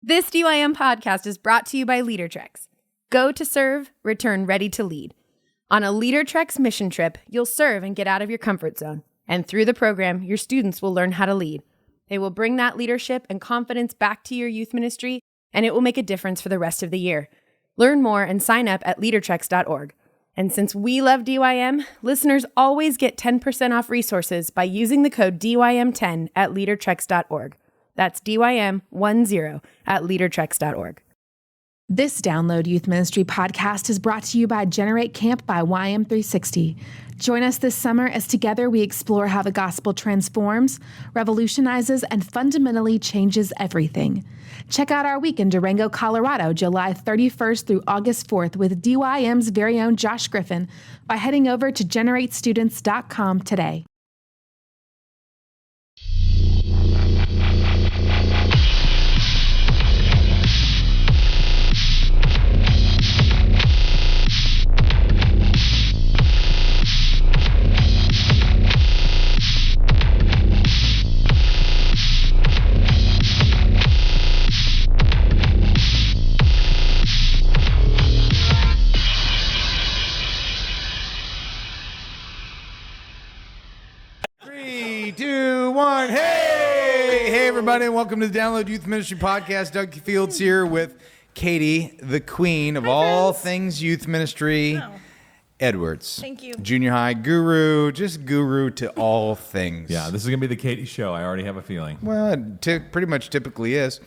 This DYM podcast is brought to you by LeaderTrex. Go to serve, return ready to lead. On a LeaderTrex mission trip, you'll serve and get out of your comfort zone. And through the program, your students will learn how to lead. They will bring that leadership and confidence back to your youth ministry, and it will make a difference for the rest of the year. Learn more and sign up at leadertrex.org. And since we love DYM, listeners always get 10% off resources by using the code DYM10 at leadertrex.org. That's DYM10 at leadertrex.org. This Download Youth Ministry podcast is brought to you by Generate Camp by YM360. Join us this summer as together we explore how the gospel transforms, revolutionizes, and fundamentally changes everything. Check out our week in Durango, Colorado, July 31st through August 4th with DYM's very own Josh Griffin by heading over to generatestudents.com today. Hey, everybody, and welcome to the Download Youth Ministry Podcast. Doug Fields here with Katie, the queen of all things youth ministry. Oh. Edwards. Thank you. Junior high guru, just guru to all things. Yeah, this is going to be the Katie show. I already have a feeling. Well, it pretty much typically is.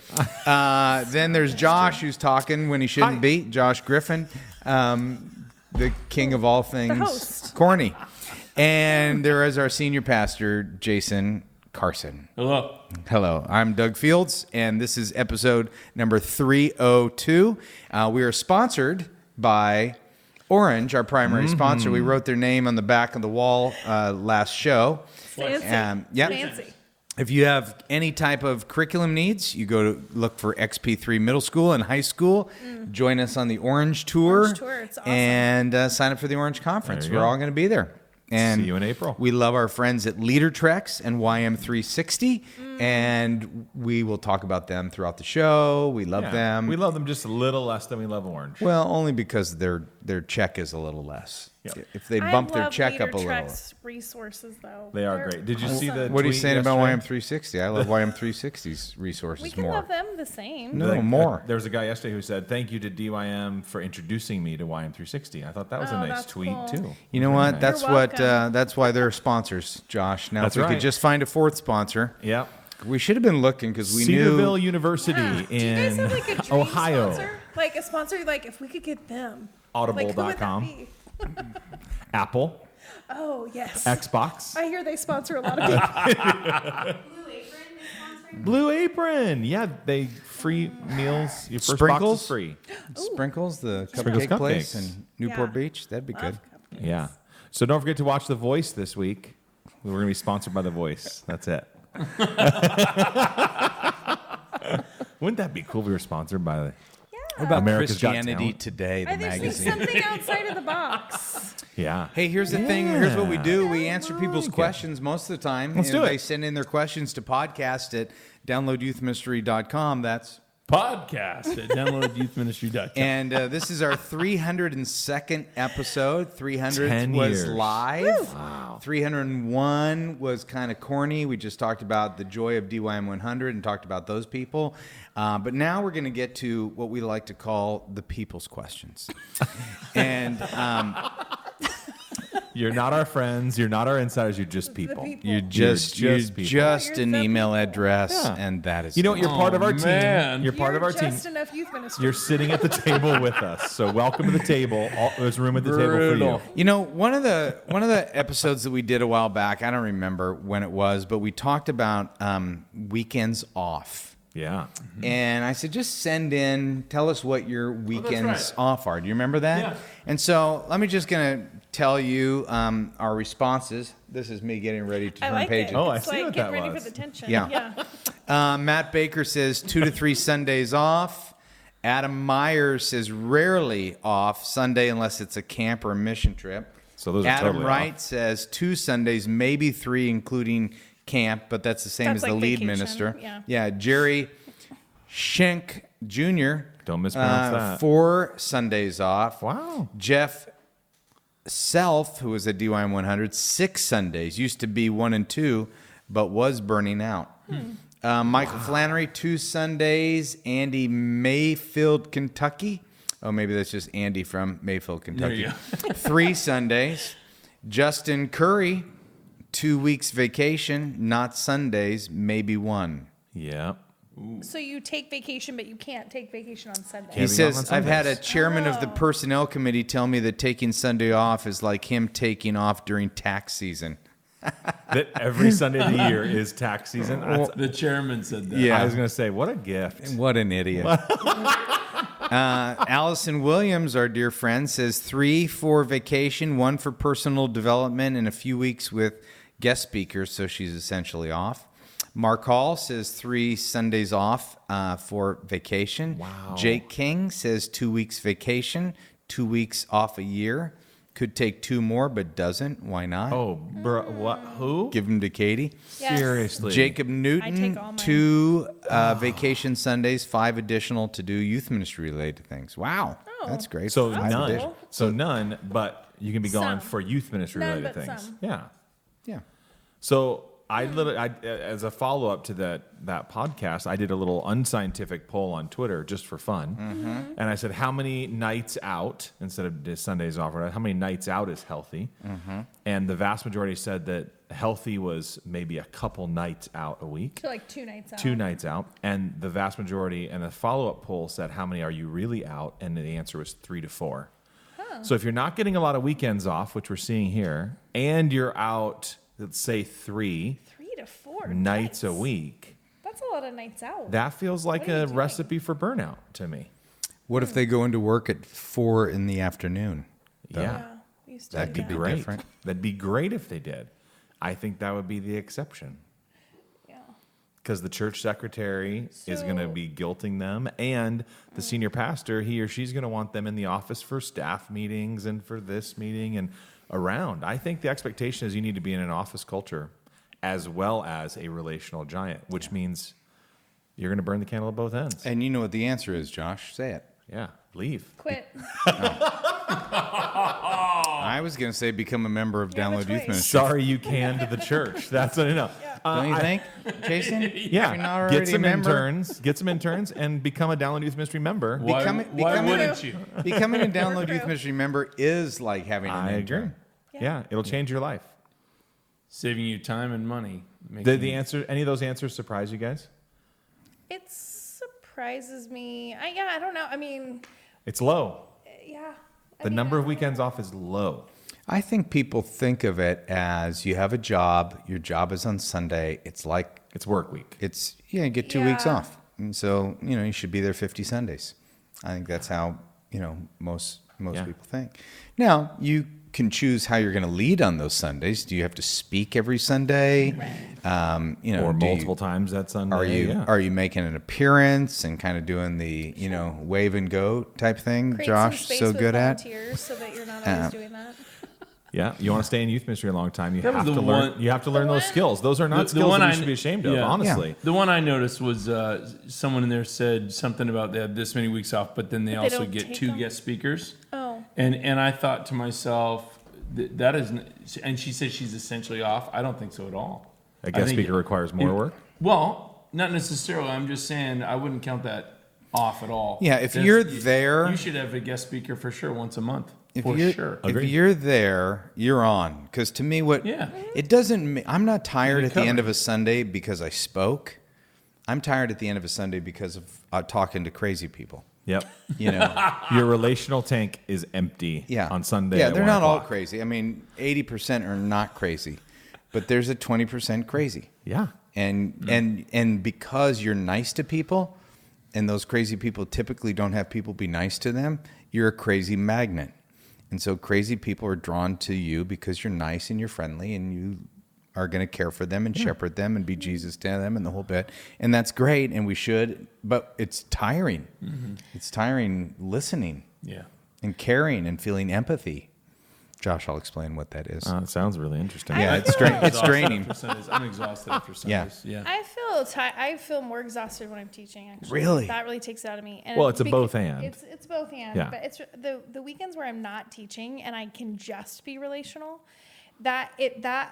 Then there's Josh, who's talking when he shouldn't be. Josh Griffin, the king of all things. The host. Corny. And there is our senior pastor, Jason Carson. Hello. Hello, I'm Doug Fields, and this is episode number 302. We are sponsored by Orange, our primary sponsor. We wrote their name on the back of the wall last show. Fancy. Yep. Fancy. If you have any type of curriculum needs, you go to look for XP3 Middle School and High School. Join us on the Orange Tour. Orange Tour, it's awesome. And sign up for the Orange Conference. There you We're go. all going to be there. And See you in April. We love our friends at LeaderTrex and YM360, and we will talk about them throughout the show. We love them. We love them just a little less than we love Orange. Well, only because their check is a little less. Yep. If they bump their check up a little. LeaderTrex resources, though. They are They're great. Did you see the What are you tweet saying about yesterday? YM360? I love YM360's resources We can more. love them the same. No, more. There was a guy yesterday who said, "Thank you to DYM for introducing me to YM360." I thought that was a Oh, nice that's tweet cool. too. You know what? That's You're what. welcome. That's why they're sponsors, Josh. Now, That's if we right. could just find a fourth sponsor, Yeah. we should have been looking because we Cedarville knew. University Yeah. Do you guys in have like a dream Ohio. sponsor? Like a sponsor, like if we could get them. Like, who would that Audible.com. be? Apple, Oh, yes. Xbox, I hear they sponsor a lot of people. Blue Apron. Yeah, they free meals. Your first Sprinkles? box is free. Sprinkles, the Sprinkles cupcake place cupcakes. in Newport Yeah. Beach. That'd be good. Love cupcakes. Yeah. So don't forget to watch The Voice this week. We're going to be sponsored by The Voice. That's it. Wouldn't that be cool if we were sponsored by the What about America's Got Christianity Talent? Today, the I think there's magazine? something outside of the box. Yeah. Hey, here's the thing. Here's what we Yeah. do. We answer people's like it. questions most of the time. Let's do They it. send in their questions to podcast at downloadyouthministry.com. That's Podcast at downloadyouthministry.com. and this is our 302nd episode. 300th 10 was years. live. Wow. 301 was kind of corny. We just talked about the joy of DYM 100 and talked about those people. But now we're going to get to what we like to call the people's questions. And You're not our friends. You're not our insiders. You're just people. people. you're just You're just people. just You're an the email people. address, Yeah. and that is You know what? You're part of our man. team. You're part of our team. Just enough youth ministry. You're sitting at the table with us. So welcome to the table. There's room at the table for you. Brutal. You know, one of the episodes that we did a while back, I don't remember when it was, but we talked about weekends off. Yeah. And I said, just send in, tell us what your weekends off are. Do you remember that? Yeah. And so let me just going to tell you our responses. This is me getting ready to I turn like pages. it. Oh, I It's see like what get that ready was. for the tension. Yeah. Matt Baker says 2 to 3 Sundays off. Adam Myers says rarely off Sunday unless it's a camp or a mission trip. So those are Adam totally Wright off. says 2 Sundays, maybe 3, including camp, but that's the same That's as the like lead vacation, minister. yeah. Jerry Schenk Jr. Don't mispronounce that. 4 Sundays off. Wow. Jeff Self, who was at DYM 100, 6 Sundays. Used to be 1 and 2, but was burning out. Michael Flannery, 2 Sundays. Andy Mayfield, Kentucky. Oh, maybe that's just Andy from Mayfield, Kentucky. There you 3 Sundays. Justin Curry, 2 weeks vacation, not Sundays, maybe 1. Yeah. So you take vacation, but you can't take vacation on Sunday. He Can't be gone says, on I've had a Sundays." chairman of the personnel committee tell me that taking Sunday off is like him taking off during tax season. That every Sunday of the year is tax season. The chairman said that. Yeah. I was going to say, what a gift. What an idiot. Allison Williams, our dear friend, says 3 for vacation, 1 for personal development, and a few weeks with guest speakers, so she's essentially off. Mark Hall says 3 Sundays off for vacation. Wow. Jake King says 2 weeks vacation, 2 weeks off a year. Could take 2 more, but doesn't. Why not? Oh, bro, what? Who? Give them to Katie. Yes. Seriously. Jacob I Newton, take all mine. 2 vacation Sundays, 5 additional to do youth ministry related things. Wow. Oh. That's great. So 5 none. additional. So none, but you can be gone Some. for youth ministry None, related but things. some. Yeah. Yeah. So I as a follow up to that podcast, I did a little unscientific poll on Twitter just for fun, and I said, how many nights out instead of just Sundays off? How many nights out is healthy? And the vast majority said that healthy was maybe a couple nights out a week. So like 2 nights out. 2 nights out, and the vast majority, and a follow-up poll said, how many are you really out? And the answer was 3 to 4. So if you're not getting a lot of weekends off, which we're seeing here, and you're out, let's say 3 to 4 nights a week, That's a lot of nights out. that feels like What are you a doing? recipe for burnout to me. What if they go into work at 4 in the afternoon? Yeah, We used to That do could be that. different. That'd be great if they did. I think that would be the exception. Yeah. Because the church secretary is going to So- be guilting them, and the senior pastor, he or she's going to want them in the office for staff meetings and for this meeting and around. I think the expectation is you need to be in an office culture as well as a relational giant, which means you're going to burn the candle at both ends. And you know what the answer is, Josh. Say it. Yeah, leave. Quit. I was going to say become a member of You have a Download Youth choice. Ministry. Sorry you can to the church. That's what I know. Don't you think, Jason? If you're not Yeah, already get some a member, interns, and become a Download Youth Ministry member. Why, Becoming- why becoming- wouldn't you? becoming a Download True. Youth Ministry member is like having an I agree. intern. Yeah, it'll change your life. Saving you time and money. Did the answer? Any of those answers surprise you guys? It surprises me. I don't know. I mean, It's low. yeah. The number of weekends off is low. I think people think of it as you have a job, your job is on Sunday. It's like It's work week. you get 2 weeks Yeah. off. And so, you should be there 50 Sundays. I think that's how, most Yeah. people think. Now, you can choose how you're going to lead on those Sundays. Do you have to speak every Sunday? Or do you- multiple times that Sunday. Are you Yeah. are you making an appearance and kind of doing the wave and go type thing? Create Josh some space so with good at. volunteers so that you're not always doing that. Yeah, you want to stay in youth ministry a long time. You That have was to the learn. one- You have to learn those one- skills. Those are not the skills one that you I- should be ashamed of. yeah. Honestly, The one I noticed was someone in there said something about they had this many weeks off, but then they But they also don't get take 2 them? guest speakers. Oh. And I thought to myself, that is, and she said she's essentially off. I don't think so at all. a I guest think speaker requires more work. Well, not necessarily. I'm just saying I wouldn't count that off at all. Yeah, if That's- you're there- you should have a guest speaker for sure once a month. If For you're, sure. if Agreed. you're there, you're on. Because to me, Yeah. it doesn't. I'm not tired You're at the end covered. of a Sunday because I spoke. I'm tired at the end of a Sunday because of talking to crazy people. Yep. Your relational tank is empty. Yeah. On Sunday. Yeah, at they're 1 not all o'clock. crazy. I mean, 80% are not crazy, but there's a 20% crazy. Yeah. And because you're nice to people, and those crazy people typically don't have people be nice to them, you're a crazy magnet. And so crazy people are drawn to you because you're nice and you're friendly and you are going to care for them and shepherd them and be Jesus to them and the whole bit. And that's great, and we should, but it's tiring. It's tiring listening Yeah. and caring and feeling empathy. Josh, I'll explain what that is. It sounds really interesting. Yeah, it's draining. I'm exhausted after Sundays. Yeah. I feel I feel more exhausted when I'm teaching, actually. Really? That really takes it out of me. And Well, it's a both and. It's both and. Yeah. But it's the weekends where I'm not teaching and I can just be relational, that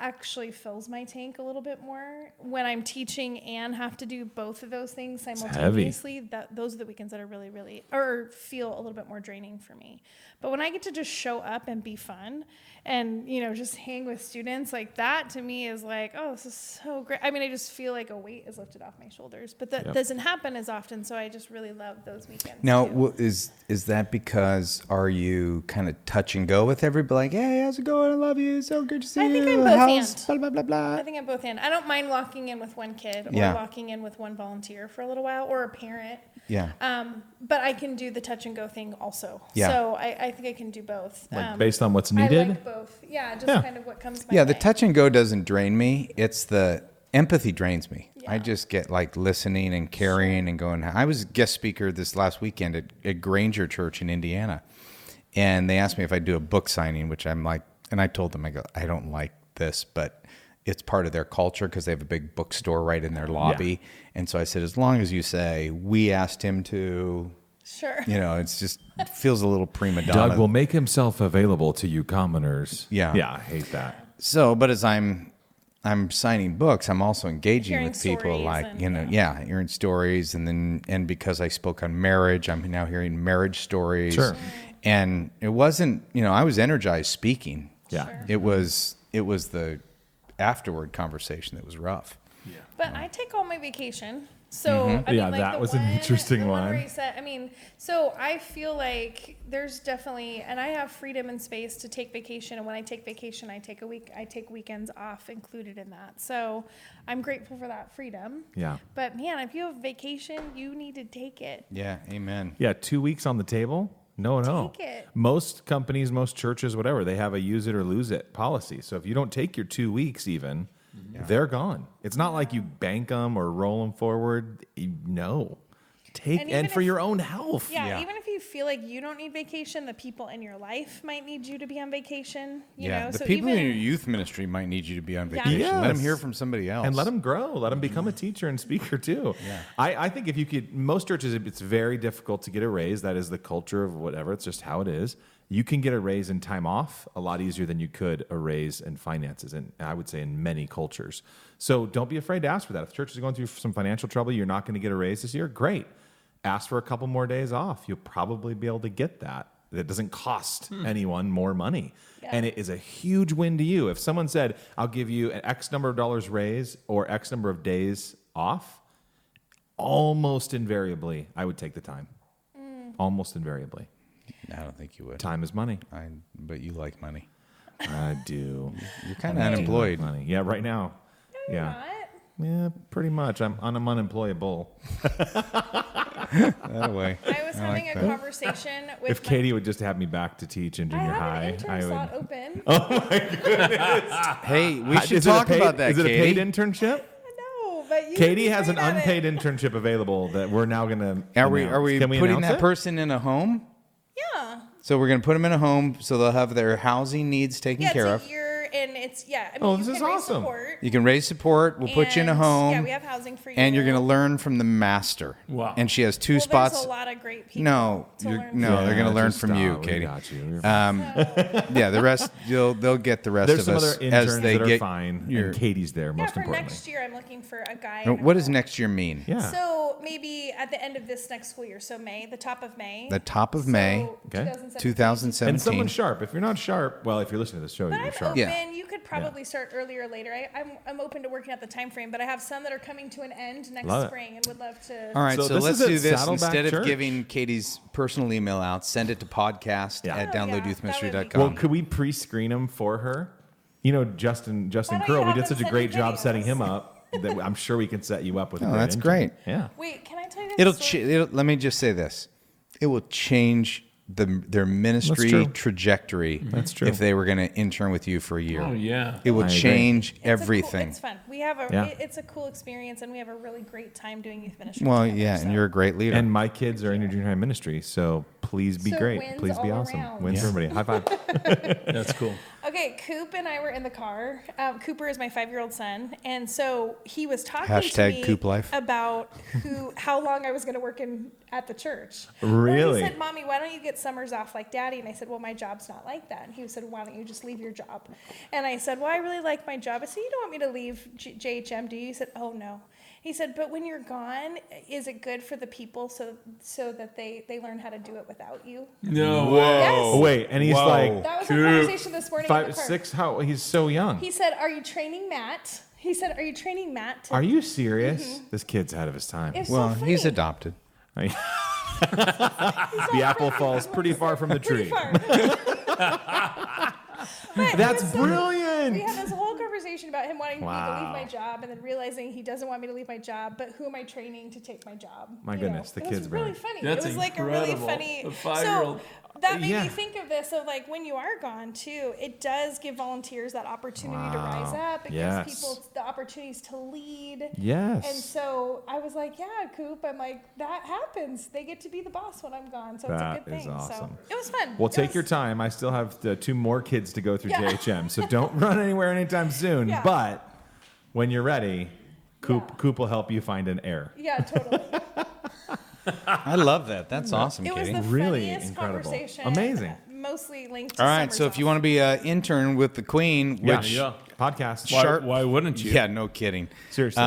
actually fills my tank a little bit more. When I'm teaching and have to do both of those things simultaneously, those are the weekends that are really, really, or feel a little bit more draining for me. But when I get to just show up and be fun and, just hang with students, like that to me is like, oh, this is so great. I mean, I just feel like a weight is lifted off my shoulders, but that doesn't happen as often. So I just really love those weekends. Now, too. is that because are you kind of touch and go with everybody? Like, hey, how's it going? I love you. So good to see you. I think I'm both How's and. blah, blah, blah, blah. I think I'm both in. I don't mind walking in with one kid or walking in with one volunteer for a little while or a parent. Yeah. But I can do the touch and go thing also. Yeah. So I think I can do both. Like based on what's I needed. like both. Yeah, just kind of what comes my Yeah, way. the touch and go doesn't drain me. It's the empathy drains me. I just get like listening and carrying and going. I was a guest speaker this last weekend at Granger Church in Indiana. And they asked me if I'd do a book signing, which I'm like, and I told them, I don't like this, but it's part of their culture because they have a big bookstore right in their lobby. Yeah. And so I said, as long as you say, we asked him to, sure. It's just, it feels a little prima donna. Doug will make himself available to you commoners. Yeah. Yeah, I hate that. So, but as I'm signing books, I'm also engaging Hearing with people like, and, hearing stories. And because I spoke on marriage, I'm now hearing marriage stories. Sure. And it wasn't, I was energized speaking. Yeah. Sure. It was the afterward conversation that was rough. But I take all my vacation. So, Mm-hmm. I mean, Yeah, like that the was an interesting the one. where you said, so I feel like there's definitely, and I have freedom and space to take vacation. And when I take vacation, I take weekends off included in that. So I'm grateful for that freedom. Yeah. But man, if you have vacation, you need to take it. Yeah, amen. Yeah, 2 weeks on the table? No. Take it. Most companies, most churches, whatever, they have a use it or lose it policy. So if you don't take your 2 weeks even, they're gone. It's not like you bank them or roll them forward. No. And for your own health. Yeah, even if you feel like you don't need vacation, the people in your life might need you to be on vacation. You know? The So people even, in your youth ministry might need you to be on vacation. Yes. Let them hear from somebody else. And let them grow. Let them become a teacher and speaker too. Yeah. I think if you could, most churches, it's very difficult to get a raise. That is the culture of whatever. It's just how it is. You can get a raise in time off a lot easier than you could a raise in finances. And I would say in many cultures. So don't be afraid to ask for that. If the church is going through some financial trouble, you're not going to get a raise this year. Great. Ask for a couple more days off. You'll probably be able to get that. That doesn't cost anyone more money. Yeah. And it is a huge win to you. If someone said, I'll give you an X number of dollars raise or X number of days off, almost invariably, I would take the time. Almost invariably. I don't think you would. Time is money. But you like money. I do. You're kind of unemployed. Money. Yeah, right now. no, Yeah. you're not. Yeah, pretty much. I'm unemployable. That way. I was having a conversation with If Katie would just have me back to teach in I junior have high, an intern I slot would. open. Hey, we should Is it a talk paid- about that, Is it a Katie. paid internship? No, but you Katie would be has an great at it. unpaid internship available that we're now going to. Are we Can we putting announce that it? person in a home? Yeah. So we're going to put them in a home so they'll have their housing needs taken Yeah, care it's of. a year, and it's I mean, Oh, you this can is raise awesome. Support, You can raise support. We'll put you in a and, home. Yeah, we have housing for you. And you're going to learn from the master. Wow. And she has two Well, spots. There's a lot of great people. No, to you're, learn no, from. they're going to learn just from you, stop. We Katie. got you. You're Yeah, the rest they'll get the rest There's of some us other interns as they that are get fine, your. and Katie's there, Yeah, most for importantly. next year, I'm looking for a guy. Now, and a what does girl. next year mean? Yeah. So maybe at the end of this next school year, so May, the top of May. The top of May, So Okay. 2017. And someone sharp. If you're not sharp, well, if you're listening to this show, But you're I'm sharp. open. Yeah. You could probably start earlier or later. I'm open to working out the time frame, but I have some that are coming to an end next Love it. spring and would love to. All right, So so this let's is at do this. Saddleback Instead of Church? giving Katie's personal email out, send it to podcast Yeah. at Oh, yeah, that would be downloadyouthministry.com. Well, could we pre-screen him for her? You know, Justin don't you Curl, we have did him such a send great you job videos? setting him up that I'm sure we can set you up with a Oh, great that's intern. great. Yeah. Wait, can I tell you this? It'll, story? let me just say this. It will change their ministry true. trajectory That's true. if they were going to intern with you for a year. Oh, yeah. It will I agree. change It's a cool- everything. it's fun. We have Yeah. it's a cool experience, and we have a really great time doing youth ministry. Well, together, yeah, so. and you're a great leader. And my kids are in your junior high ministry, so please be So great. wins Please be all awesome. around. Wins for everybody. High five. That's cool. Okay, Okay, Coop and I were in the car. Cooper is my 5-year-old son, and so he was talking to Hashtag me Coop life. about how long I was going to work at the church. Really? He said, "Mommy, why don't you get summers off like Daddy?" And I said, "Well, my job's not like that." And he said, "Why don't you just leave your job?" And I said, "Well, I really like my job." I said, "You don't want me to leave JHM, do you?" He said, "Oh no." He said, "But when you're gone, is it good for the people so that they learn how to do it without you?" No. Yes. Oh, wait, and he's Whoa. like That was our conversation this morning in the 5, car. 6. How? He's so young. He said, "Are you training Matt?" He said, "Are you training Matt?" Are you serious? This kid's ahead of his time. It's Well, so funny. he's adopted. He's The apple falls pretty far from the pretty tree. far. But That's it was so- brilliant. We had this whole conversation about him wanting me to Wow. leave my job, and then realizing he doesn't want me to leave my job. But who am I training to take my job? My You goodness, the it kid's was really brilliant. funny. That's it was like a really incredible. funny. A 5-year-old. So that made Yeah. me think of this. Of like when you are gone too, it does give volunteers that opportunity to rise Wow. up. It Yes. gives people the opportunities to lead. Yes. And so I was like, "Yeah, Coop." I'm like, "That happens. They get to be the boss when I'm gone, so That it's a good is thing." awesome. So it was fun. Well, It take was- your time. I still have 2 more kids to go through Yeah. JHM, so don't run anywhere anytime soon. Yeah. But when you're ready, Coop Yeah. Coop will help you find an heir. Yeah, totally. I love that. That's awesome, It was Katie. the Really funniest incredible. conversation. Amazing. Mostly linked to All right, so if you want to be an intern with the Queen, Yeah, which podcast. Why, Sharp- why wouldn't you? yeah, no kidding. Seriously.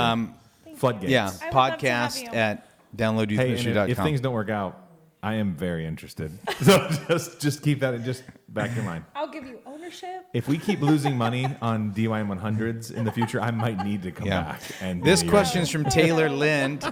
Floodgates. Yeah, I would love to have podcast you. at Hey, and downloadyouthministry.com. if things don't work out, I am very interested. So just keep that in just back your mind. I'll give you ownership. If we keep losing money on DYM 100s in the future, I might need to come Yeah. back. And This be- question is from Taylor Lind.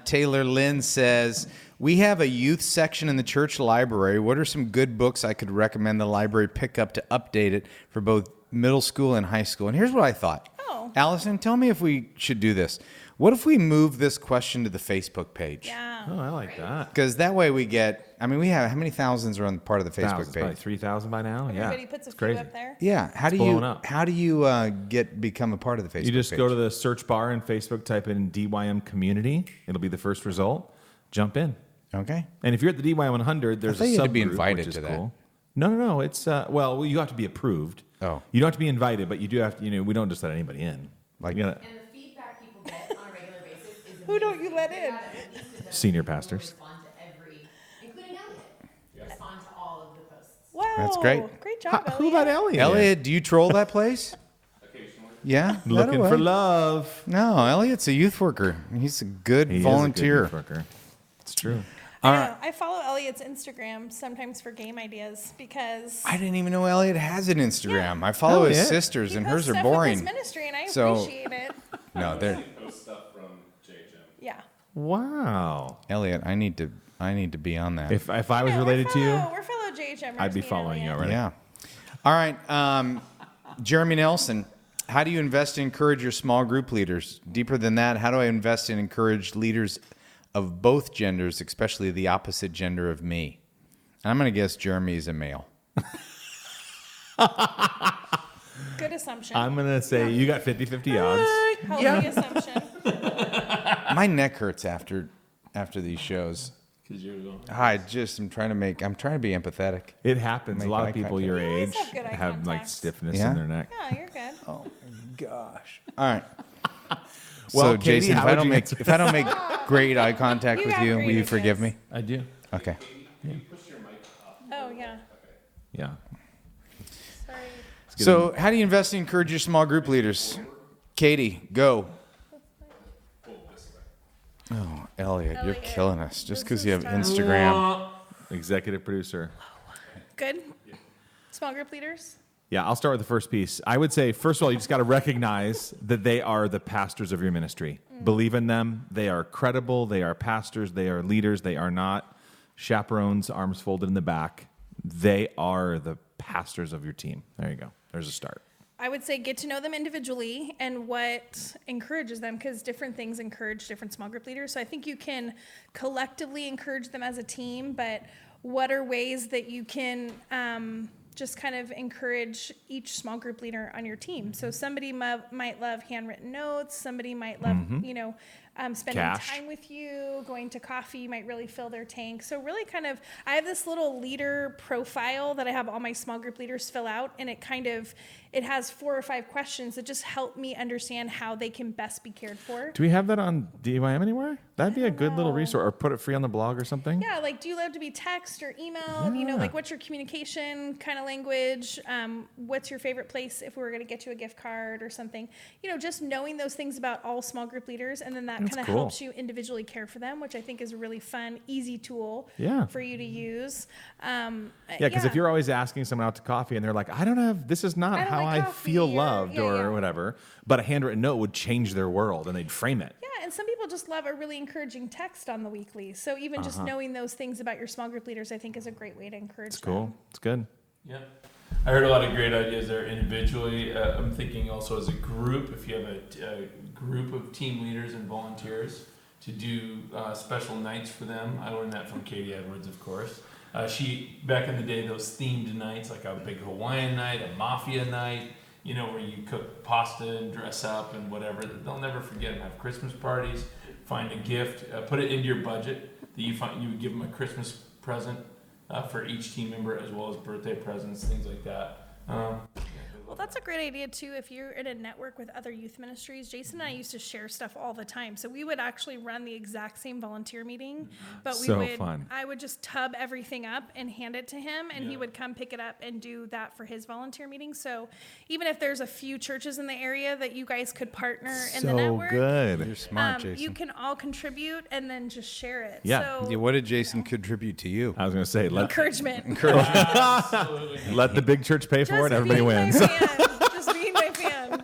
Taylor Lind says, "We have a youth section in the church library. What are some good books I could recommend the library pick up to update it for both middle school and high school?" And here's what I thought. Oh. Allison, tell me if we should do this. What if we move this question to the Facebook page? Yeah. Oh, I like that. Because that way we get, we have, how many thousands are on part of the Facebook Thousands, probably page? 3,000 by now. Yeah, Everybody puts a it's few crazy. up there. Yeah. How do blowing you, up. how do you become a part of the Facebook You just page? go to the search bar in Facebook, type in DYM community. It'll be the first result. Jump in. Okay. And if you're at the DY 100, there's thought a you had to be subgroup, invited which is to that. cool. No. It's well, you have to be approved. Oh. You don't have to be invited, but you do have to. We don't just let anybody in. Like- you gotta, And the feedback people get on a regular basis is Who don't you let in? Senior pastors. Respond to every, including Elliot. Respond to all of the posts. Wow. That's great. Great job, Who about Elliot? Elliot, do you troll that place? Occasionally. Yeah? Looking Let for away. love. No, Elliot's a youth worker. He's a good He is a good volunteer. youth worker. It's true. I know. I follow Elliot's Instagram sometimes for game ideas because I didn't even know Elliot has an Instagram. I follow his yeah. sisters, he and posts hers are stuff with boring. his ministry, and I So- appreciate it. No, they're Yeah. Wow. Elliot. I need to be on that. If I was Yeah, related to you, we're fellow JHM. I'd be following you already. Yeah. All right. Jeremy Nelson, how do you invest and encourage your small group leaders? Deeper than that, how do I invest and encourage leaders of both genders, especially the opposite gender of me? And I'm going to guess Jeremy is a male. Good assumption. I'm gonna say you got 50-50 odds. Healthy assumption. My neck hurts after these shows. 'Cause you're going. I'm trying to be empathetic. It happens. Make A lot eye of people contact. your You always age have good eye have like contact. stiffness Yeah? in their neck. Yeah, you're good. Oh my gosh. All right. Well, So Katie, Jason, how if I would don't you make answer if I don't make great eye contact You with got you, will great you forgive advice. me? I do. Okay. Oh yeah. Yeah. Sorry. So, how do you invest and encourage your small group leaders? Katie, go. Oh, Elliot, you're Elliot, killing us just this because you is have tough. Instagram. Executive producer. Good. Small group leaders. Yeah, I'll start with the first piece. I would say, first of all, you just got to recognize that they are the pastors of your ministry. Believe in them. They are credible. They are pastors. They are leaders. They are not chaperones, arms folded in the back. They are the pastors of your team. There you go. There's a start. I would say get to know them individually and what encourages them, because different things encourage different small group leaders. So I think you can collectively encourage them as a team, but what are ways that you can just kind of encourage each small group leader on your team? So somebody might love handwritten notes. Somebody might love, spending Cash. time with you, going to coffee might really fill their tank. So really I have this little leader profile that I have all my small group leaders fill out, and it has 4 or 5 questions that just help me understand how they can best be cared for. Do we have that on DYM anywhere? That'd be a good little resource, or put it free on the blog or something. Yeah, like, do you love to be text or email? Yeah. Like, what's your communication kind of language? What's your favorite place if we were going to get you a gift card or something? Just knowing those things about all small group leaders, and then that kind of cool. helps you individually care for them, which I think is a really fun, easy tool for you to use. Because if you're always asking someone out to coffee and they're like, this is not how like I coffee, feel or- loved or whatever, but a handwritten note would change their world and they'd frame it. Yeah, and some people just love a really encouraging text on the weekly. So even just knowing those things about your small group leaders, I think, is a great way to encourage It's cool. them. It's good. Yeah. I heard a lot of great ideas there individually. I'm thinking also as a group, if you have a group of team leaders and volunteers, to do special nights for them. I learned that from Katie Edwards, of course. She, back in the day, those themed nights, like a big Hawaiian night, a mafia night, where you cook pasta and dress up and whatever. They'll never forget them. Have Christmas parties, find a gift, put it into your budget that you would give them a Christmas present for each team member, as well as birthday presents, things like that. Well, that's a great idea too. If you're in a network with other youth ministries, Jason and I used to share stuff all the time. So we would actually run the exact same volunteer meeting, but I would just tub everything up and hand it to him, and he would come pick it up and do that for his volunteer meeting. So even if there's a few churches in the area that you guys could partner in the network, good. You're smart, Jason. you can all contribute and then just share it. Yeah. So, Yeah, what did Jason contribute to you? I was going to say, let encouragement. the big church pay for it, Just everybody being my wins. fan. Just being my fan.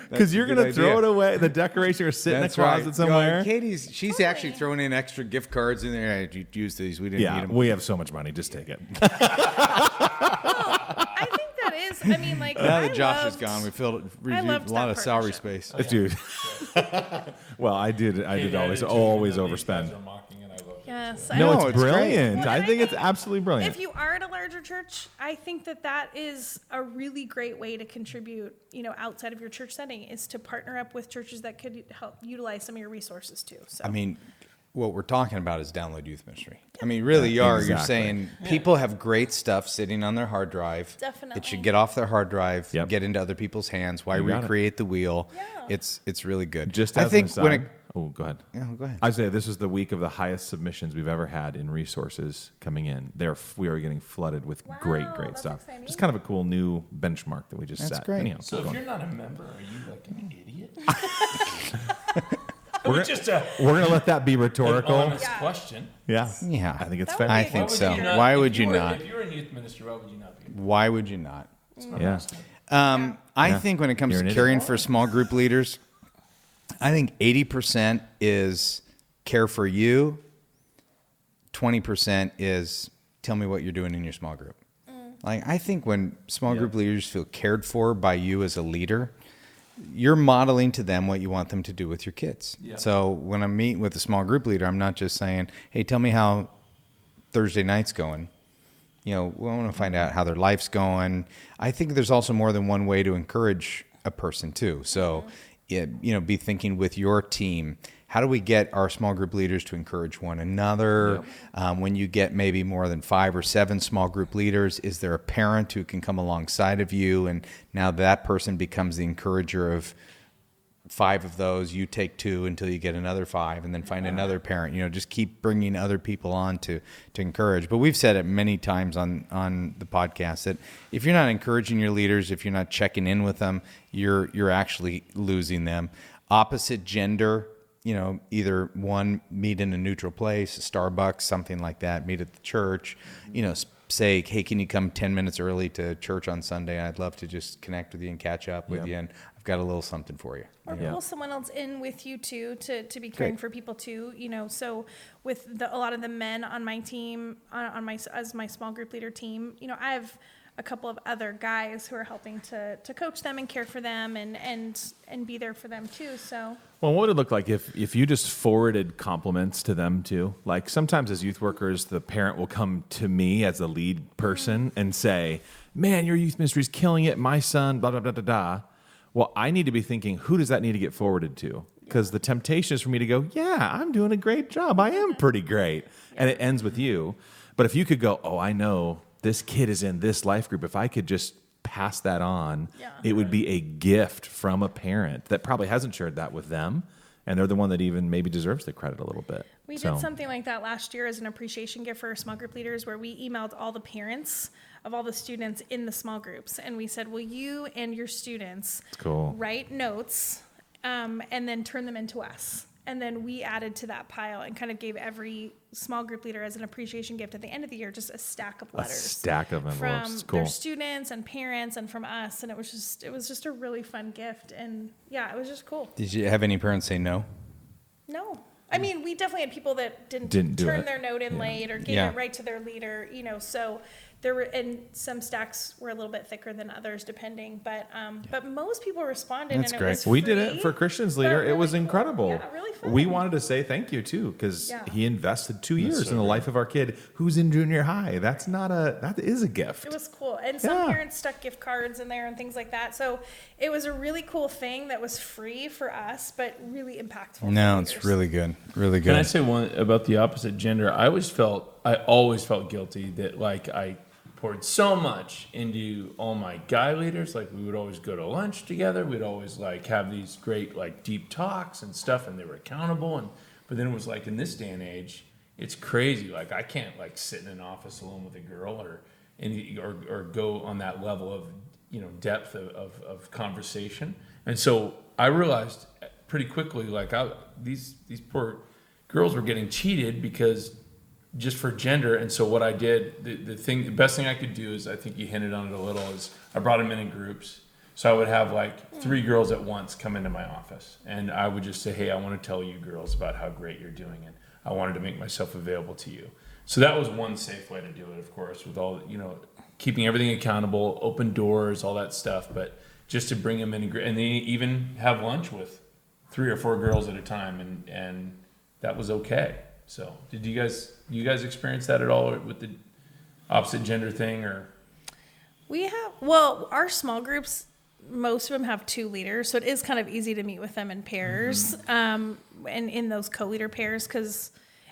Because you're a good going to throw idea. it away. The decoration or sit in a That's closet right. somewhere. She's actually throwing in extra gift cards in there. Hey, use these. We didn't need them. We have so much money. Just take it. I think that is, like, Now that Josh is gone, we filled I a loved lot that of salary partnership. space. Dude. Well, I did always overspend. Yes. No, know, it's it's great. brilliant. Well, I and think I it's absolutely brilliant. If you are at a larger church, I think that is a really great way to contribute, outside of your church setting, is to partner up with churches that could help utilize some of your resources too. So. What we're talking about is download youth ministry. Really, you are. You're Exactly. saying people have great stuff sitting on their hard drive. Definitely. It should get off their hard drive, Yep. get into other people's hands. Why You got it. recreate the wheel? Yeah. It's really good. Just I as think an when aside, go ahead. go ahead. I say this is the week of the highest submissions we've ever had in resources coming in. We are getting flooded with great that's stuff. exciting. Just kind of a cool new benchmark that we just That's set. great. Anyhow, So keep if going. you're not a member, are you like an idiot? We're going to let that be An retaurical. honest question. Yeah. Yeah. I think it's That fair. would I be- think Why would so. you Why if would you were- not? If you're in youth ministry, why would you not be? Why would you not? Yeah. I Yeah. think when it comes You're to an caring for small group leaders, I think 80% is care for you, 20% is tell me what you're doing in your small group. Like, I think when small group leaders feel cared for by you as a leader, you're modeling to them what you want them to do with your kids. Yeah. So when I'm meeting with a small group leader, I'm not just saying, hey, tell me how Thursday night's going. We want to find out how their life's going. I think there's also more than one way to encourage a person too. So, be thinking with your team, how do we get our small group leaders to encourage one another? When you get maybe more than 5 or 7 small group leaders, is there a parent who can come alongside of you? And now that person becomes the encourager of 5 of those, you take 2 until you get another 5, and then find another parent. Just keep bringing other people on to encourage. But we've said it many times on the podcast that if you're not encouraging your leaders, if you're not checking in with them, you're actually losing them. Opposite gender, either one, meet in a neutral place, a Starbucks, something like that, meet at the church, say, hey, can you come 10 minutes early to church on Sunday? I'd love to just connect with you and catch up with you, and I've got a little something for you. Or pull someone else in with you too to be caring for people too. So with a lot of the men on my team, as my small group leader team, I have a couple of other guys who are helping to coach them and care for them and be there for them too. So. Well, what would it look like if you just forwarded compliments to them too? Like sometimes as youth workers, the parent will come to me as the lead person and say, man, your youth ministry is killing it. My son, blah, blah, blah, blah, blah. Well, I need to be thinking, who does that need to get forwarded to? because the temptation is for me to go, yeah, I'm doing a great job. I am pretty great. And it ends with you. But if you could go, oh, I know this kid is in this life group. If I could just pass that on, it would be a gift from a parent that probably hasn't shared that with them. And they're the one that even maybe deserves the credit a little bit. We did something like that last year as an appreciation gift for our small group leaders, where we emailed all the parents of all the students in the small groups. And we said, will you and your students write notes and then turn them into us? And then we added to that pile and kind of gave every small group leader as an appreciation gift at the end of the year just a stack of letters. A stack of envelopes. From their students and parents and from us. And it was just a really fun gift. And yeah, it was just cool. Did you have any parents say no? No. I mean, we definitely had people that didn't turn their note in late or gave it right to their leader, so there were, and some stacks were a little bit thicker than others depending, but most people responded. That's and great. It was We free, did it for Christian's leader. really It was cool. incredible. Yeah, really fun. We wanted to say thank you too, because he invested 2 years so in the great. life of our kid who's in junior high. That is a gift. It was cool. And some parents stuck gift cards in there and things like that. So it was a really cool thing that was free for us, but really impactful. No, for it's leaders. really good. Really good. Can I say one about the opposite gender? I always felt guilty that like I poured so much into all my guy leaders. Like we would always go to lunch together. We'd always like have these great like deep talks and stuff, and they were accountable. But then it was like in this day and age, it's crazy. Like I can't like sit in an office alone with a girl or go on that level of depth of conversation. And so I realized pretty quickly like these poor girls were getting cheated because just for gender. And so what I did, the best thing I could do is, I think you hinted on it a little, is I brought them in groups. So I would have like 3 girls at once come into my office, and I would just say, hey, I want to tell you girls about how great you're doing, and I wanted to make myself available to you. So that was one safe way to do it, of course, with all, keeping everything accountable, open doors, all that stuff. But just to bring them in, and they even have lunch with 3 or 4 girls at a time, and that was okay. So did you guys experience that at all with the opposite gender thing? Or our small groups, most of them have 2 leaders, so it is kind of easy to meet with them in pairs, and in those co-leader pairs,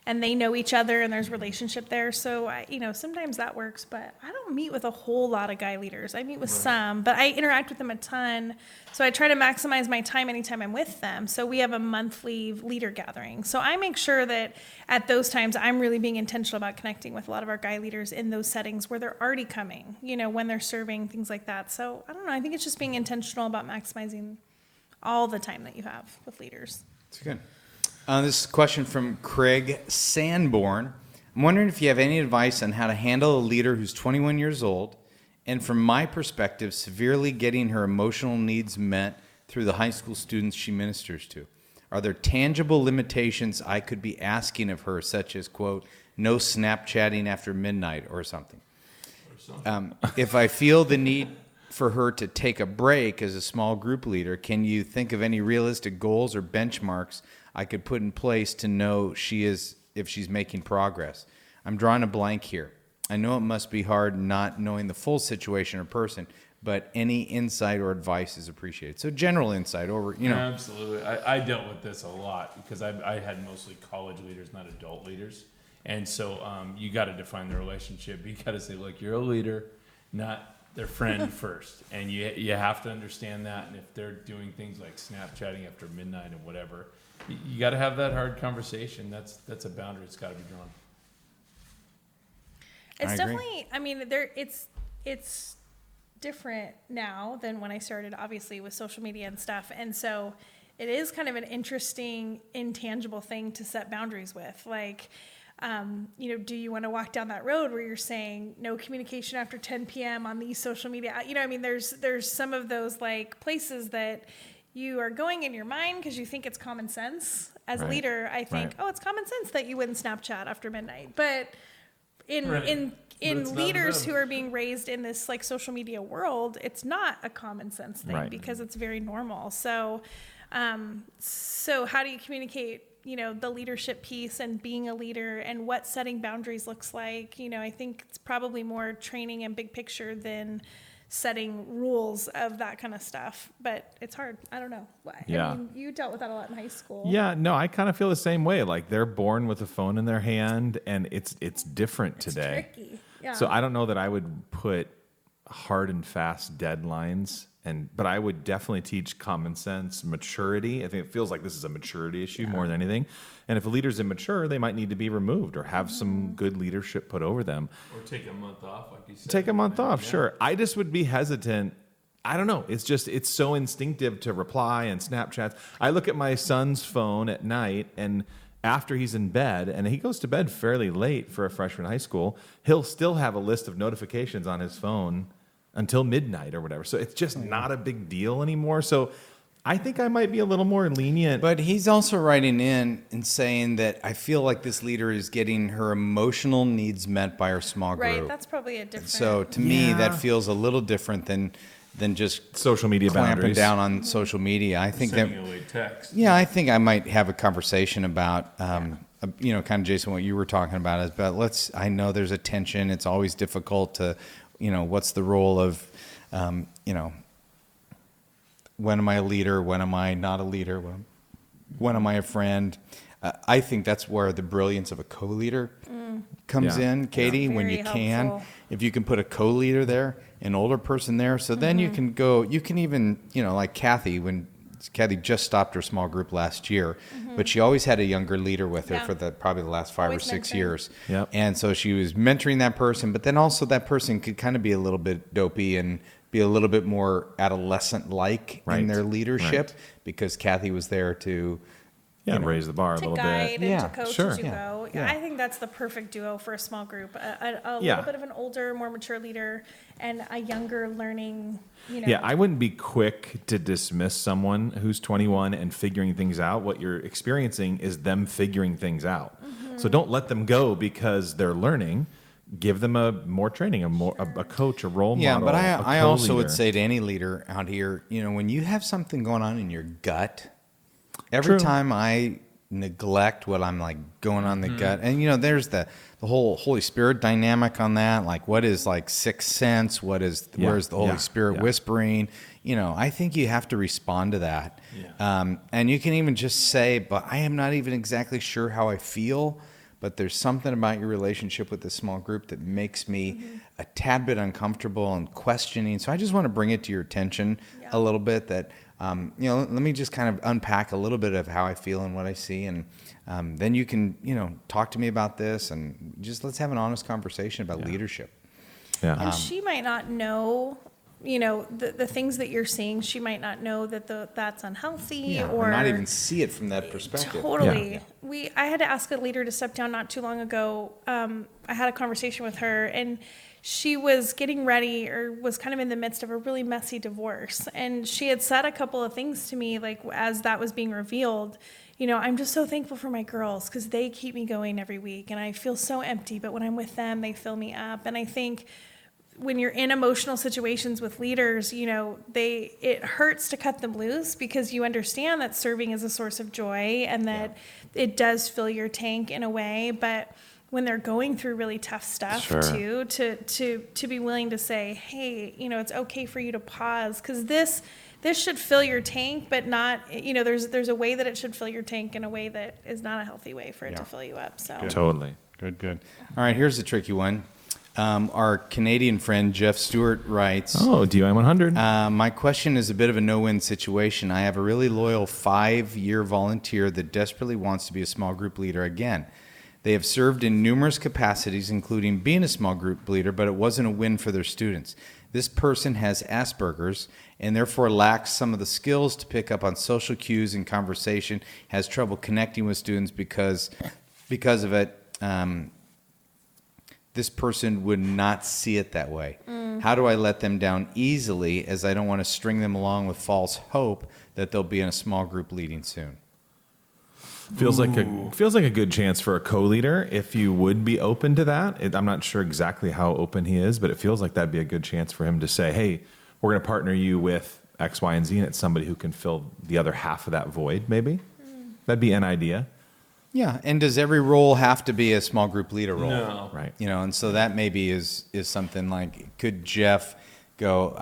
and they know each other and there's relationship there. So sometimes that works, but I don't meet with a whole lot of guy leaders. I meet with some, but I interact with them a ton. So I try to maximize my time anytime I'm with them. So we have a monthly leader gathering. So I make sure that at those times I'm really being intentional about connecting with a lot of our guy leaders in those settings where they're already coming, when they're serving, things like that. So I don't know. I think it's just being intentional about maximizing all the time that you have with leaders. That's good. This is a question from Craig Sanborn. I'm wondering if you have any advice on how to handle a leader who's 21 years old and, from my perspective, severely getting her emotional needs met through the high school students she ministers to. Are there tangible limitations I could be asking of her, such as, quote, no Snapchatting after midnight or something? If I feel the need for her to take a break as a small group leader, can you think of any realistic goals or benchmarks I could put in place to know if she's making progress? I'm drawing a blank here. I know it must be hard not knowing the full situation or person, but any insight or advice is appreciated. So general insight over, Absolutely. I dealt with this a lot because I had mostly college leaders, not adult leaders. And so you got to define the relationship. You got to say, look, you're a leader, not their friend first. And you have to understand that. And if they're doing things like Snapchatting after midnight and whatever, you got to have that hard conversation. That's a boundary that's got to be drawn. It's definitely, it's different now than when I started, obviously, with social media and stuff. And so it is kind of an interesting, intangible thing to set boundaries with. Like, do you want to walk down that road where you're saying no communication after 10 p.m. on these social media? There's some of those like places that you are going in your mind because you think it's common sense. As a leader, I think, it's common sense that you wouldn't Snapchat after midnight. But in leaders who are being raised in this like social media world, it's not a common sense thing because it's very normal. So how do you communicate, the leadership piece and being a leader and what setting boundaries looks like? I think it's probably more training and big picture than setting rules of that kind of stuff. But it's hard. I don't know. Yeah. I mean, you dealt with that a lot in high school. Yeah, no, I kind of feel the same way. Like they're born with a phone in their hand, and it's different today. Tricky. Yeah. So I don't know that I would put hard and fast deadlines, but I would definitely teach common sense, maturity. I think it feels like this is a maturity issue more than anything. And if a leader's immature, they might need to be removed or have some good leadership put over them. Or take a month off, like you said. Take a month off, sure. I just would be hesitant. I don't know. It's so instinctive to reply and Snapchats. I look at my son's phone at night, and after he's in bed, and he goes to bed fairly late for a freshman in high school, he'll still have a list of notifications on his phone until midnight or whatever. So it's just not a big deal anymore. So I think I might be a little more lenient. But he's also writing in and saying that I feel like this leader is getting her emotional needs met by her small group. Right. That's probably a different. So to me, that feels a little different than just social media clamping boundaries. down on social media. I think that, Sending away text. yeah, I think I might have a conversation about, kind of Jason, what you were talking about is, but I know there's a tension. It's always difficult to, what's the role of, when am I a leader? When am I not a leader? When am I a friend? I think that's where the brilliance of a co-leader comes in, Katie, Yeah. when Very you can. helpful. If you can put a co-leader there, an older person there, so then you can even, like Kathy, when Kathy just stopped her small group last year, but she always had a younger leader with her Yeah. for probably the last 5 or Always 6 mentoring. years. Yep. And so she was mentoring that person, but then also that person could kind of be a little bit dopey and be a little bit more adolescent-like Right. in their leadership Right. because Kathy was there to raise the bar a to little guide bit. and to coach sure. as you go. Yeah. I think that's the perfect duo for a small group. A Yeah. little bit of an older, more mature leader and a younger learning, Yeah, I wouldn't be quick to dismiss someone who's 21 and figuring things out. What you're experiencing is them figuring things out. So don't let them go because they're learning. Give them more training, a coach, a role Yeah, model. but I also would co-leader. say to any leader out here, when you have something going on in your gut, every True. time I neglect what I'm like going on in the gut, and there's the whole Holy Spirit dynamic on that. Like, what is like sixth sense? Where's the Holy Spirit whispering? I think you have to respond to that. And you can even just say, but I am not even exactly sure how I feel. But there's something about your relationship with this small group that makes me a tad bit uncomfortable and questioning. So I just want to bring it to your attention a little bit that, let me just kind of unpack a little bit of how I feel and what I see. And then you can, talk to me about this and just let's have an honest conversation about leadership. Yeah. And she might not know, the things that you're seeing. She might not know that that's unhealthy or not even see it from that perspective. Totally. I had to ask a leader to step down not too long ago. I had a conversation with her, and she was getting ready or was kind of in the midst of a really messy divorce. And she had said a couple of things to me, like as that was being revealed, I'm just so thankful for my girls because they keep me going every week and I feel so empty, but when I'm with them, they fill me up. And I think when you're in emotional situations with leaders, it hurts to cut them loose because you understand that serving is a source of joy and that it does fill your tank in a way. But when they're going through really tough stuff too, to be willing to say, hey, it's okay for you to pause because this should fill your tank, but not, there's a way that it should fill your tank in a way that is not a healthy way for it to fill you up. So Totally. Good. All right, here's a tricky one. Our Canadian friend Jeff Stewart writes, DUI 100. my question is a bit of a no-win situation. I have a really loyal 5-year volunteer that desperately wants to be a small group leader again. They have served in numerous capacities, including being a small group leader, but it wasn't a win for their students. This person has Asperger's and therefore lacks some of the skills to pick up on social cues and conversation, has trouble connecting with students because of it. This person would not see it that way. How do I let them down easily, as I don't want to string them along with false hope that they'll be in a small group leading soon? Feels like a good chance for a co-leader if you would be open to that. I'm not sure exactly how open he is, but it feels like that'd be a good chance for him to say, hey, we're going to partner you with X, Y, and Z, and it's somebody who can fill the other half of that void, maybe. That'd be an idea. Yeah, and does every role have to be a small group leader role? No. Right. And so that maybe is something like, could Jeff go,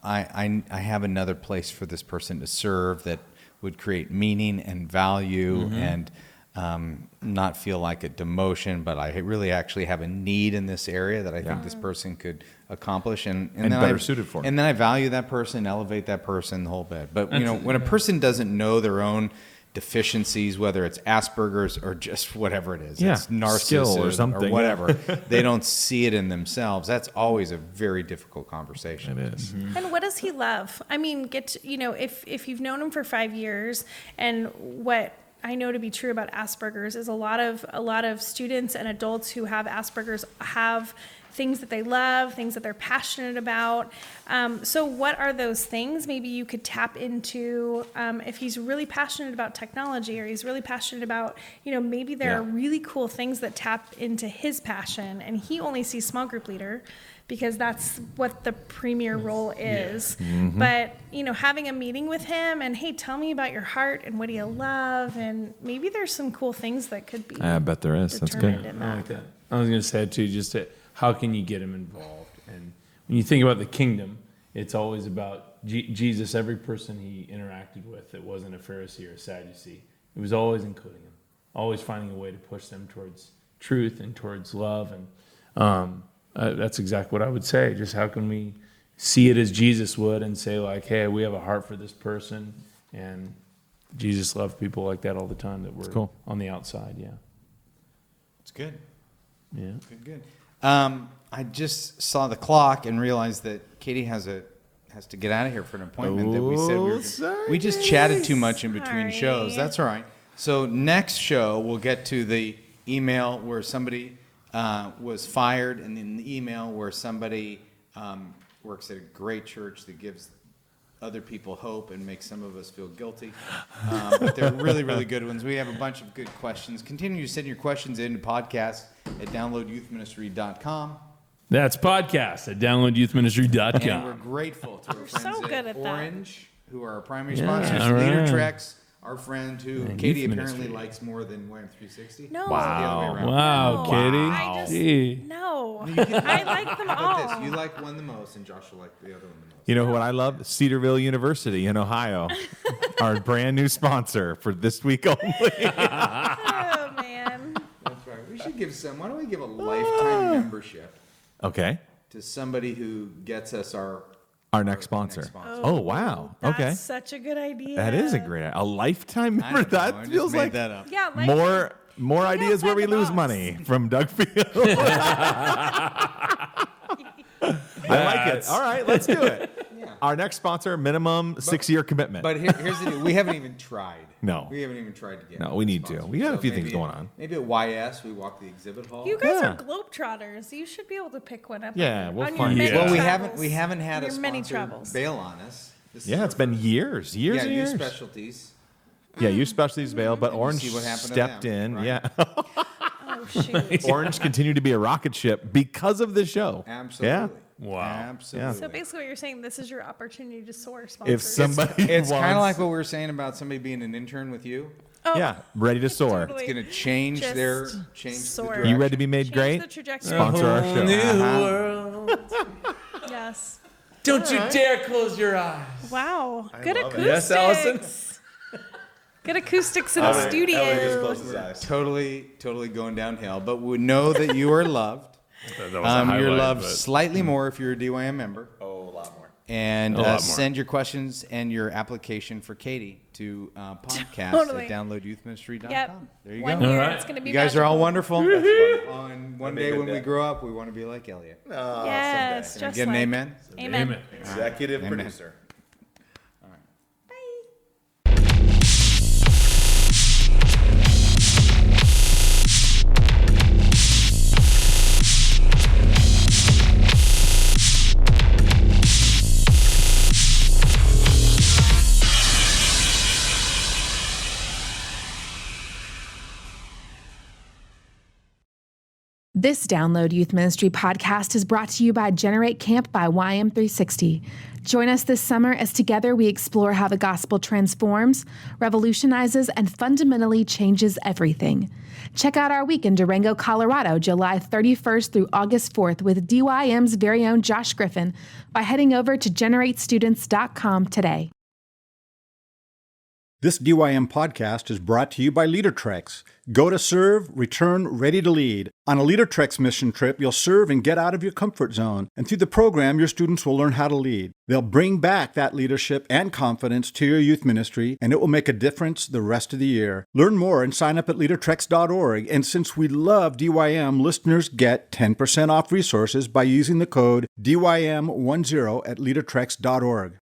I have another place for this person to serve that would create meaning and value and not feel like a demotion, but I really actually have a need in this area that I think this person could accomplish and then better suited for. And then I value that person, elevate that person the whole bit. But when a person doesn't know their own deficiencies, whether it's Asperger's or just whatever it is, it's narcissism or something, or whatever, they don't see it in themselves. That's always a very difficult conversation. It is. And what does he love? I mean, if you've known him for 5 years, and what I know to be true about Asperger's is a lot of students and adults who have Asperger's have things that they love, things that they're passionate about. So what are those things? Maybe you could tap into if he's really passionate about technology, or he's really passionate about, maybe there are really cool things that tap into his passion, and he only sees small group leader because that's what the premier role is. But, having a meeting with him and, hey, tell me about your heart and what do you love? And maybe there's some cool things that could be. I bet there is. That's good. I like that. I was going to say too, how can you get him involved? And when you think about the kingdom, it's always about Jesus. Every person he interacted with that wasn't a Pharisee or a Sadducee, it was always including him, always finding a way to push them towards truth and towards love. And that's exactly what I would say. Just how can we see it as Jesus would and say, like, hey, we have a heart for this person, and Jesus loved people like that all the time that were on the outside. Yeah, It's good. yeah. Good. I just saw the clock and realized that Katie has to get out of here for an appointment that we said we just chatted too much in between shows. That's all right. So next show we'll get to the email where somebody was fired, and then the email where somebody works at a great church that gives other people hope and makes some of us feel guilty. But they're really, really good ones. We have a bunch of good questions. Continue to send your questions in to podcast at downloadyouthministry.com. That's podcast at downloadyouthministry.com. And we're grateful to our friends so good at that. Orange, who are our primary sponsors, all right. Leader Treks, our friend who And Katie Youth apparently Ministry. likes more than Wham 360. No. Wow. Wow, No, Katie. I just, Gee. no. I like them How all. about this? You like one the most, and Josh will like the other one the most. You know what I love? Cedarville University in Ohio, our brand new sponsor for this week only. Oh, man. That's right. We should give why don't we give a lifetime membership Okay, to somebody who gets us our next sponsor. Oh, wow. That's Okay, such a good idea. that is a great a lifetime I member. don't know, I That just feels made like that up. Yeah, like more ideas where we outside the lose box. money from Doug Field. I like it. All right, let's do it. Yeah. Our next sponsor, minimum 6-year commitment. But here's the deal. We haven't even tried. No. We haven't even tried to get No, we need to. sponsors. We got a few maybe things going on. Maybe at YS, we walk the exhibit hall. You guys Yeah. are globetrotters. You should be able to pick one up. Yeah, on we'll your find many it. Well, we travels. haven't had a Your many sponsor travels. bail on us. This is Yeah, our it's been first- years Yeah, and you years. specialties. Yeah, you specialties bail, but you Orange see what happened to stepped them, in. right? Yeah, Oh, shoot. Orange continued to be a rocket ship because of the show. Absolutely. Yeah. Wow. Absolutely. So basically what you're saying, this is your opportunity to soar sponsors. If somebody It's kind of wants- like what we were saying about somebody being an intern with you. Oh, yeah, ready to soar. totally. It's going to change Just change soar. the You direction. ready to be made Change great? the trajectory. Sponsor our show. Yes. Don't you dare close your eyes. Wow. Good love it. acoustics. Yes, Allison? Good acoustics in the studio. Totally going downhill. But we know that you are loved. You're loved slightly more if you're a DYM member. Oh, a lot more. And A lot more. send your questions and your application for Katie to podcast Totally. at downloadyouthministry.com. Yep. There you One go. year, All right. it's going to be You guys are all magical. wonderful. On one day when we grow up, we want to be like Elliot. Yes, Can I just get an like. amen? Amen. Executive Amen. producer. This Download Youth Ministry podcast is brought to you by Generate Camp by YM360. Join us this summer as together we explore how the gospel transforms, revolutionizes, and fundamentally changes everything. Check out our week in Durango, Colorado, July 31st through August 4th with DYM's very own Josh Griffin by heading over to generatestudents.com today. This DYM podcast is brought to you by LeaderTrex. Go to serve, return, ready to lead. On a LeaderTrex mission trip, you'll serve and get out of your comfort zone. And through the program, your students will learn how to lead. They'll bring back that leadership and confidence to your youth ministry, and it will make a difference the rest of the year. Learn more and sign up at leadertrex.org. And since we love DYM, listeners get 10% off resources by using the code DYM10 at leadertrex.org.